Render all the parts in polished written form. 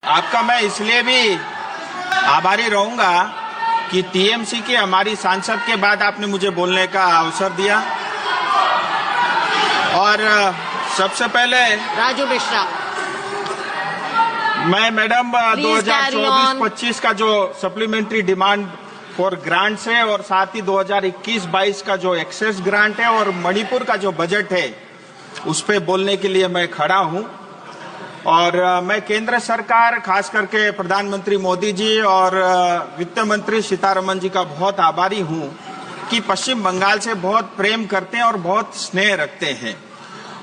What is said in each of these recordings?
आपका मैं इसलिए भी आभारी रहूंगा कि टीएमसी की हमारी सांसद के बाद आपने मुझे बोलने का अवसर दिया। और सबसे पहले राजू मिश्रा, मैं मैडम 2024-25 का जो सप्लीमेंट्री डिमांड फॉर ग्रांट्स है और साथ ही 2021-22 का जो एक्सेस ग्रांट है और मणिपुर का जो बजट है उस पे बोलने के लिए मैं खड़ा हूं। और मैं केंद्र सरकार, खास करके प्रधानमंत्री मोदी जी और वित्त मंत्री सीतारमण जी का बहुत आभारी हूं कि पश्चिम बंगाल से बहुत प्रेम करते हैं और बहुत स्नेह रखते हैं।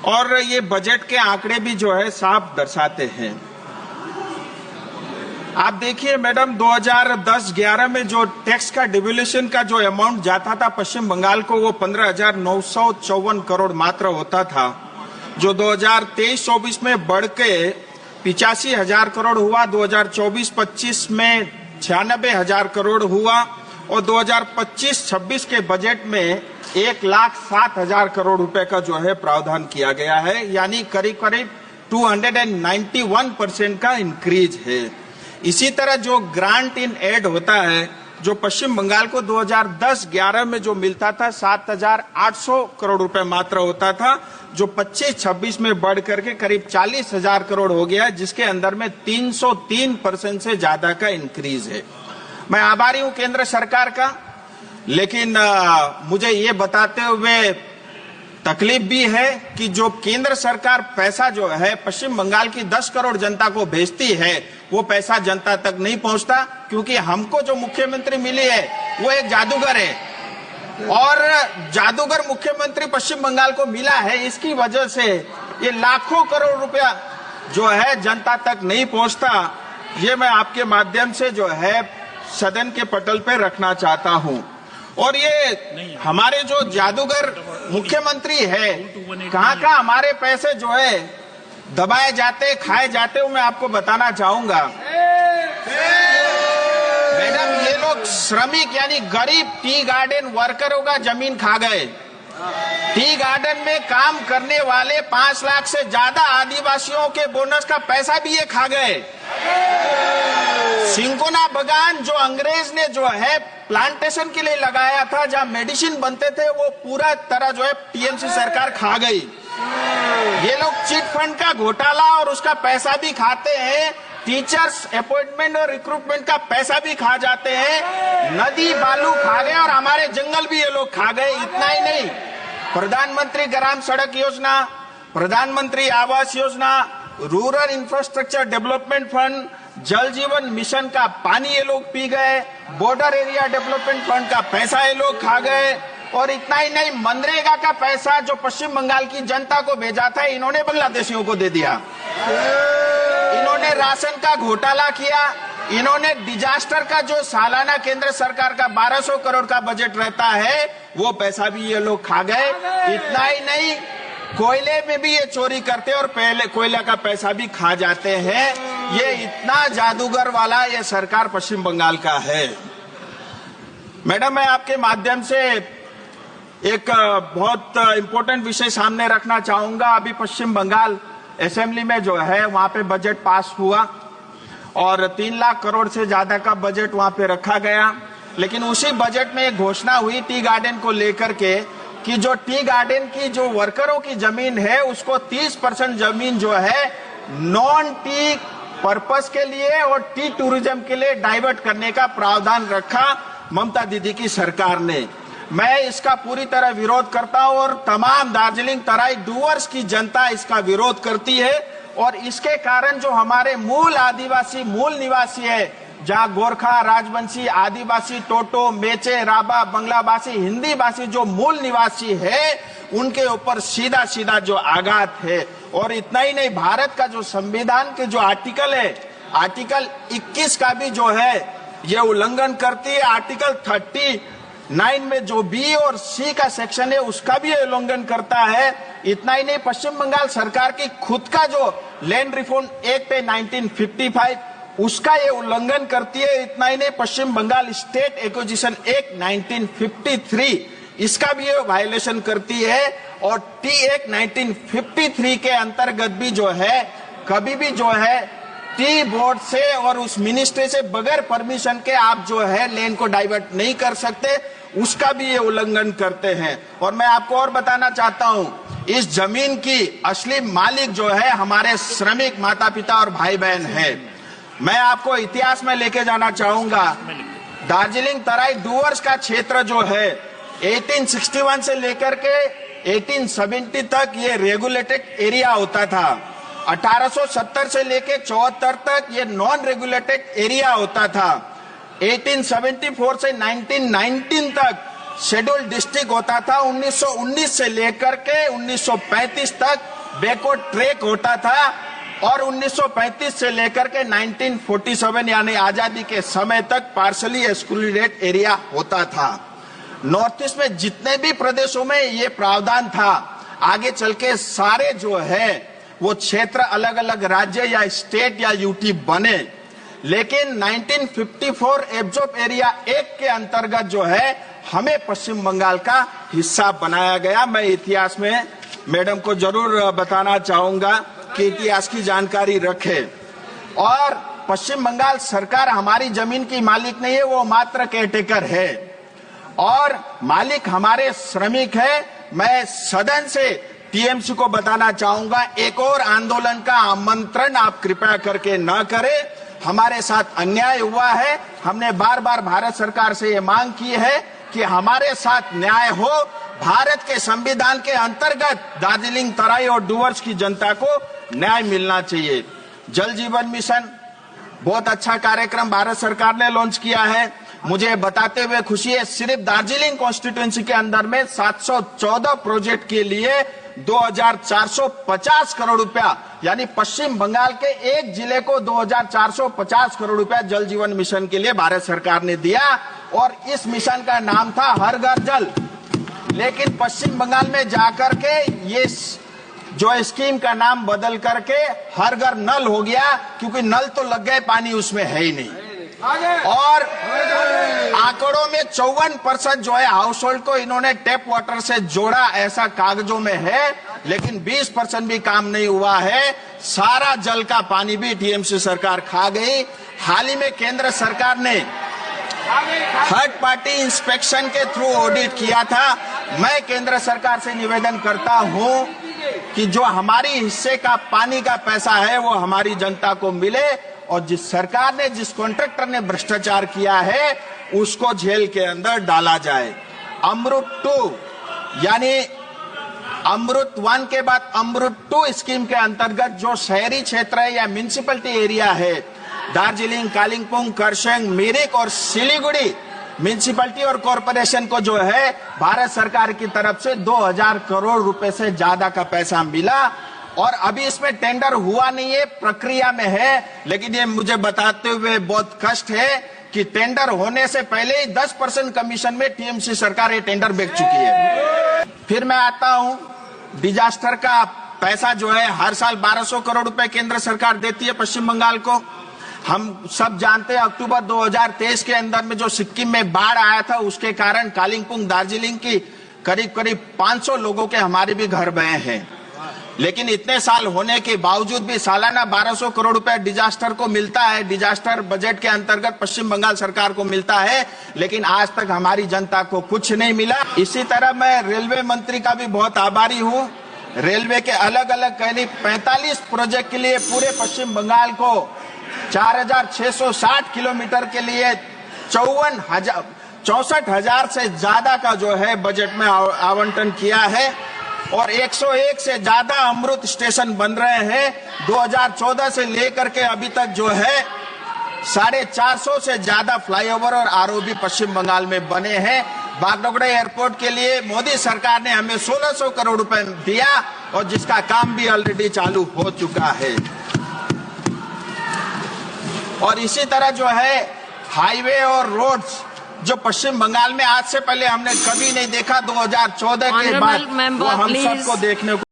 और ये बजट के आंकड़े भी जो है साफ दर्शाते हैं। आप देखिए मैडम, 2010-11 में जो टैक्स का डिवोल्यूशन का जो अमाउंट जाता था पश्चिम बंगाल को, वो 15,954 करोड़ मात्र होता था, जो 2023-24 में बढ़ के 85,000 करोड़ हुआ, 2024-25 में 96,000 करोड़ हुआ और 2025-26 के बजट में 1,07,000 करोड़ रुपए का जो है प्रावधान किया गया है, यानी करीब करीब 291% का इंक्रीज है। इसी तरह जो ग्रांट इन एड होता है, जो पश्चिम बंगाल को 2010-11 में जो मिलता था 7,800 करोड़ रुपए मात्र होता था, जो 25-26 में बढ़ करके करीब 40,000 करोड़ हो गया, जिसके अंदर में 303% से ज्यादा का इंक्रीज है। मैं आभारी हूं केंद्र सरकार का, लेकिन मुझे ये बताते हुए तकलीफ भी है कि जो केंद्र सरकार पैसा जो है पश्चिम बंगाल की 10 करोड़ जनता को भेजती है, वो पैसा जनता तक नहीं पहुंचता, क्योंकि हमको जो मुख्यमंत्री मिली है वो एक जादूगर है और जादूगर मुख्यमंत्री पश्चिम बंगाल को मिला है। इसकी वजह से ये लाखों करोड़ रुपया जो है जनता तक नहीं पहुंचता। ये मैं आपके माध्यम से जो है सदन के पटल पे रखना चाहता हूं। और ये हमारे जो जादूगर मुख्यमंत्री है, कहां हमारे पैसे जो है दबाए जाते, खाए जाते, वो मैं आपको बताना चाहूंगा। मैडम, ये लोग श्रमिक यानी गरीब टी गार्डन वर्करों का जमीन खा गए। टी गार्डन में काम करने वाले 5 लाख से ज्यादा आदिवासियों के बोनस का पैसा भी ये खा गए। सिंकोना बगान जो अंग्रेज ने जो है प्लांटेशन के लिए लगाया था, जहां मेडिसिन बनते थे, वो पूरा तरह जो है टीएमसी सरकार खा गई। ये लोग चिट फंड का घोटाला और उसका पैसा भी खाते हैं, टीचर्स अपॉइंटमेंट और रिक्रूटमेंट का पैसा भी खा जाते हैं, नदी बालू खा गए और हमारे जंगल भी ये लोग खा गए। इतना ही नहीं, प्रधानमंत्री ग्राम सड़क योजना, प्रधानमंत्री Awas Yojana, rural infrastructure development fund, जल जीवन मिशन का पानी ये लोग पी गए, बॉर्डर एरिया डेवलपमेंट फंड का पैसा ये लोग खा गए। और इतना ही नहीं, मनरेगा का पैसा जो पश्चिम बंगाल की जनता को भेजा था, इन्होंने बांग्लादेशियों को दे दिया। इन्होंने राशन का घोटाला किया। इन्होंने डिजास्टर का जो सालाना केंद्र सरकार का 1200 करोड़ का बजट रहता है, वो पैसा भी ये लोग खा गए। इतना ही नहीं, कोयले में भी ये चोरी करते और पहले कोयला का पैसा भी खा जाते हैं। ये इतना जादूगर वाला ये सरकार पश्चिम बंगाल का है। मैडम, मैं आपके माध्यम से एक बहुत इंपॉर्टेंट विषय सामने रखना चाहूंगा। अभी पश्चिम बंगाल असेंबली में जो है वहां पे बजट पास हुआ और 3 लाख करोड़ से ज्यादा का बजट वहां पे रखा गया। लेकिन उसी बजट में एक घोषणा हुई टी गार्डन को लेकर के कि जो टी गार्डन की जो वर्करों की जमीन है, उसको 30% जमीन जो है नॉन टी पर्पस के लिए और टी टूरिज्म के लिए डाइवर्ट करने का प्रावधान रखा ममता दीदी की सरकार ने। मैं इसका पूरी तरह विरोध करता हूं और तमाम दार्जिलिंग तराई डूवर्स की जनता इसका विरोध करती है। और इसके कारण जो हमारे मूल आदिवासी, मूल निवासी है, जहां गोरखा, राजवंशी, आदिवासी, टोटो, मेचे, राबा, बंगलाभाषी, हिंदी भाषी जो मूल निवासी है, उनके ऊपर सीधा सीधा जो आघात है। और इतना ही नहीं, भारत का जो संविधान के जो आर्टिकल है, आर्टिकल 21 का भी जो है ये उल्लंघन करती है। आर्टिकल 39 में जो बी और सी का सेक्शन है, उसका भी उल्लंघन करता है। इतना ही नहीं, पश्चिम बंगाल सरकार की खुद का जो लैंड रिफॉर्म एक्ट है 1955, उसका ये उल्लंघन करती है। इतना ही नहीं, पश्चिम बंगाल स्टेट एक्विजिशन एक्ट 1953, इसका भी ये वायलेशन करती है। और टी एक्ट 1953 के अंतर्गत भी जो है कभी भी जो है टी बोर्ड से और उस मिनिस्ट्री से बगैर परमिशन के आप जो है लेन को डाइवर्ट नहीं कर सकते, उसका भी ये उल्लंघन करते हैं। और मैं आपको और बताना चाहता हूं, इस जमीन की असली मालिक जो है हमारे श्रमिक माता पिता और भाई बहन है। मैं आपको इतिहास में लेके जाना चाहूंगा। दार्जिलिंग तराई डुवर्स का क्षेत्र जो है 1861 से लेकर के 1870 तक ये रेगुलेटेड एरिया होता था। 1870 से लेकर 74 तक ये नॉन रेगुलेटेड एरिया होता था। 1874 से 1919 तक शेड्यूल्ड डिस्ट्रिक्ट होता था। 1919 से लेकर के 1935 तक बैकवर्ड ट्रैक होता था और 1935 से लेकर के 1947 यानी आजादी के समय तक पार्शली एक्सक्लूडेड एरिया होता था। नॉर्थ ईस्ट में जितने भी प्रदेशों में ये प्रावधान था, आगे चल के सारे जो है वो क्षेत्र अलग अलग राज्य या स्टेट या यूटी बने। लेकिन 1954 एब्जॉर्ब एरिया 1 के अंतर्गत जो है हमें पश्चिम बंगाल का हिस्सा बनाया गया। मैं इतिहास में मैडम को जरूर बताना चाहूंगा कि इतिहास की जानकारी रखे। और पश्चिम बंगाल सरकार हमारी जमीन की मालिक नहीं है, वो मात्र केयरटेकर है और मालिक हमारे श्रमिक है। मैं सदन से टीएमसी को बताना चाहूंगा, एक और आंदोलन का आमंत्रण आप कृपया करके न करें। हमारे साथ अन्याय हुआ है। हमने बार बार भारत सरकार से ये मांग की है कि हमारे साथ न्याय हो। भारत के संविधान के अंतर्गत दार्जिलिंग तराई और डुवर्स की जनता को न्याय मिलना चाहिए। जल जीवन मिशन बहुत अच्छा कार्यक्रम भारत सरकार ने लॉन्च किया है। मुझे बताते हुए खुशी है, सिर्फ दार्जिलिंग कॉन्स्टिट्यूएंसी के अंदर में 714 प्रोजेक्ट के लिए 2450 करोड़ रुपया, यानी पश्चिम बंगाल के एक जिले को 2450 करोड़ रुपया जल जीवन मिशन के लिए भारत सरकार ने दिया। और इस मिशन का नाम था हर घर जल। लेकिन पश्चिम बंगाल में जाकर के ये जो स्कीम का नाम बदल करके हर घर नल हो गया, क्योंकि नल तो लग गए, पानी उसमें है ही नहीं। और आंकड़ों में 54% जो है हाउस होल्ड को इन्होंने टैप वाटर से जोड़ा, ऐसा कागजों में है। लेकिन 20% भी काम नहीं हुआ है। सारा जल का पानी भी टीएमसी सरकार खा गई। हाल ही में केंद्र सरकार ने थर्ड पार्टी इंस्पेक्शन के थ्रू ऑडिट किया था। मैं केंद्र सरकार से निवेदन करता हूं कि जो हमारी हिस्से का पानी का पैसा है वो हमारी जनता को मिले और जिस सरकार ने, जिस कॉन्ट्रैक्टर ने भ्रष्टाचार किया है उसको जेल के अंदर डाला जाए। अमृत 2 यानी अमृत 1 के बाद अमृत 2 स्कीम के अंतर्गत जो शहरी क्षेत्र है या म्युनिसिपैलिटी एरिया है, दार्जिलिंग, कालिम्पोंग, करसंग, मिरिक और सिलीगुड़ी म्युनिसिपैलिटी और कॉरपोरेशन को जो है भारत सरकार की तरफ से 2000 करोड़ रुपए से ज्यादा का पैसा मिला। और अभी इसमें टेंडर हुआ नहीं है, प्रक्रिया में है। लेकिन ये मुझे बताते हुए बहुत कष्ट है कि टेंडर होने से पहले ही 10% कमीशन में टीएमसी सरकार ये टेंडर बेच चुकी है। फिर मैं आता हूं, डिजास्टर का पैसा जो है हर साल 1200 करोड़ रुपए केंद्र सरकार देती है पश्चिम बंगाल को। हम सब जानते हैं अक्टूबर 2023 के अंदर में जो सिक्किम में बाढ़ आया था, उसके कारण कालिम्पोंग, दार्जिलिंग की करीब करीब 500 लोगों के हमारे भी घर बहे हैं। लेकिन इतने साल होने के बावजूद भी सालाना 1200 करोड़ रुपए डिजास्टर को मिलता है। डिजास्टर बजट के अंतर्गत पश्चिम बंगाल सरकार को मिलता है, लेकिन आज तक हमारी जनता को कुछ नहीं मिला। इसी तरह मैं रेलवे मंत्री का भी बहुत आभारी हूं। रेलवे के अलग अलग करीब 45 प्रोजेक्ट के लिए पूरे पश्चिम बंगाल को 4660 किलोमीटर के लिए 64,000 से ज्यादा का जो है बजट में आवंटन किया है। और 101 से ज्यादा अमृत स्टेशन बन रहे हैं। 2014 से लेकर के अभी तक जो है 450 से ज्यादा फ्लाईओवर और आरओबी पश्चिम बंगाल में बने हैं। बागडोगरा एयरपोर्ट के लिए मोदी सरकार ने हमें 1600 करोड़ रुपए दिया और जिसका काम भी ऑलरेडी चालू हो चुका है। और इसी तरह जो है हाईवे और रोड्स जो पश्चिम बंगाल में आज से पहले हमने कभी नहीं देखा, 2014 के बाद वो हम सबको देखने को